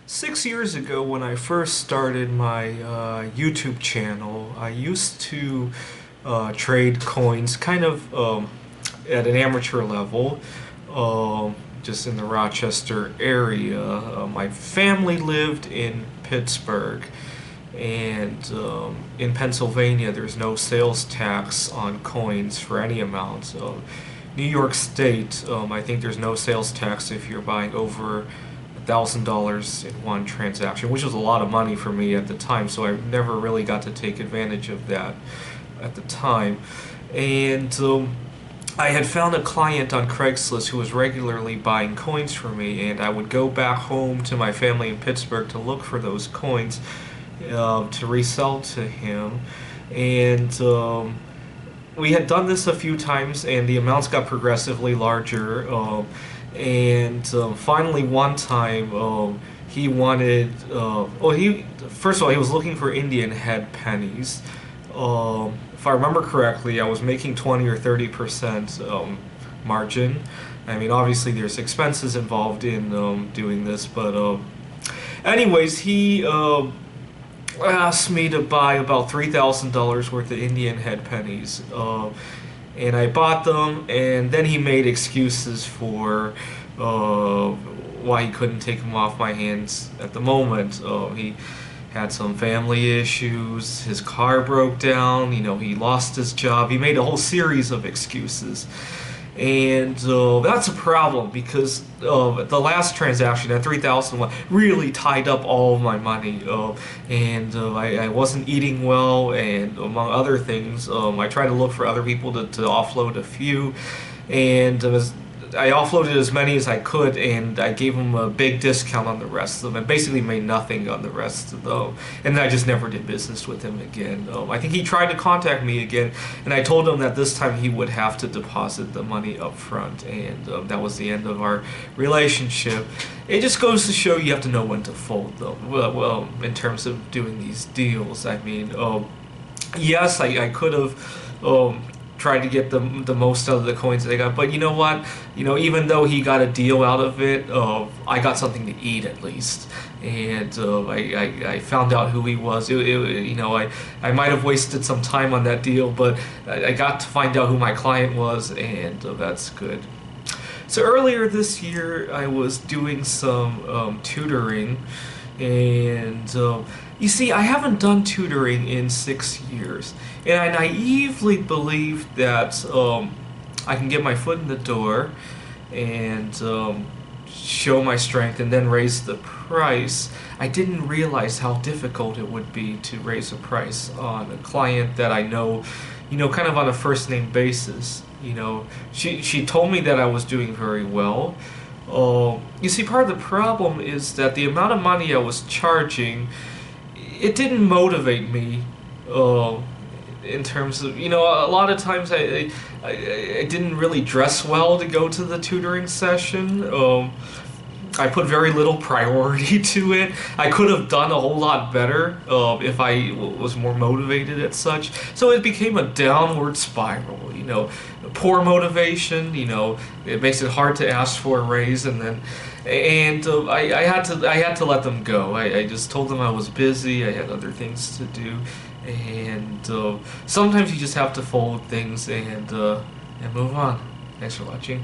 6 years ago, when I first started my YouTube channel, I used to trade coins kind of at an amateur level, just in the Rochester area. My family lived in Pittsburgh, and in Pennsylvania, there's no sales tax on coins for any amount. New York State, I think there's no sales tax if you're buying over $1,000 in one transaction, which was a lot of money for me at the time, so I never really got to take advantage of that at the time. And I had found a client on Craigslist who was regularly buying coins for me, and I would go back home to my family in Pittsburgh to look for those coins to resell to him. And we had done this a few times, and the amounts got progressively larger. And finally, one time, he wanted. He first of all, he was looking for Indian head pennies. If I remember correctly, I was making 20 or 30% margin. I mean, obviously, there's expenses involved in doing this, but anyways, he asked me to buy about $3,000 worth of Indian head pennies. And I bought them, and then he made excuses for why he couldn't take them off my hands at the moment. He had some family issues, his car broke down, he lost his job. He made a whole series of excuses. And that's a problem because the last transaction, that 3,000 really tied up all of my money, and I wasn't eating well, and among other things, I tried to look for other people to offload a few, and I offloaded as many as I could, and I gave them a big discount on the rest of them, and basically made nothing on the rest of them, and I just never did business with him again. I think he tried to contact me again, and I told him that this time he would have to deposit the money up front, and that was the end of our relationship. It just goes to show you have to know when to fold, though. Well, in terms of doing these deals, I mean, yes, I could have tried to get the most out of the coins they got, but you know what? Even though he got a deal out of it, I got something to eat at least, and I found out who he was. I might have wasted some time on that deal, but I got to find out who my client was, and that's good. So earlier this year, I was doing some tutoring, and you see, I haven't done tutoring in 6 years, and I naively believed that I can get my foot in the door and show my strength and then raise the price. I didn't realize how difficult it would be to raise a price on a client that I know, kind of on a first name basis. She told me that I was doing very well. You see, part of the problem is that the amount of money I was charging, it didn't motivate me in terms of, a lot of times I didn't really dress well to go to the tutoring session. I put very little priority to it. I could have done a whole lot better if I was more motivated as such. So it became a downward spiral, poor motivation, it makes it hard to ask for a raise, and I had to let them go. I just told them I was busy, I had other things to do, and sometimes you just have to fold things and move on. Thanks for watching.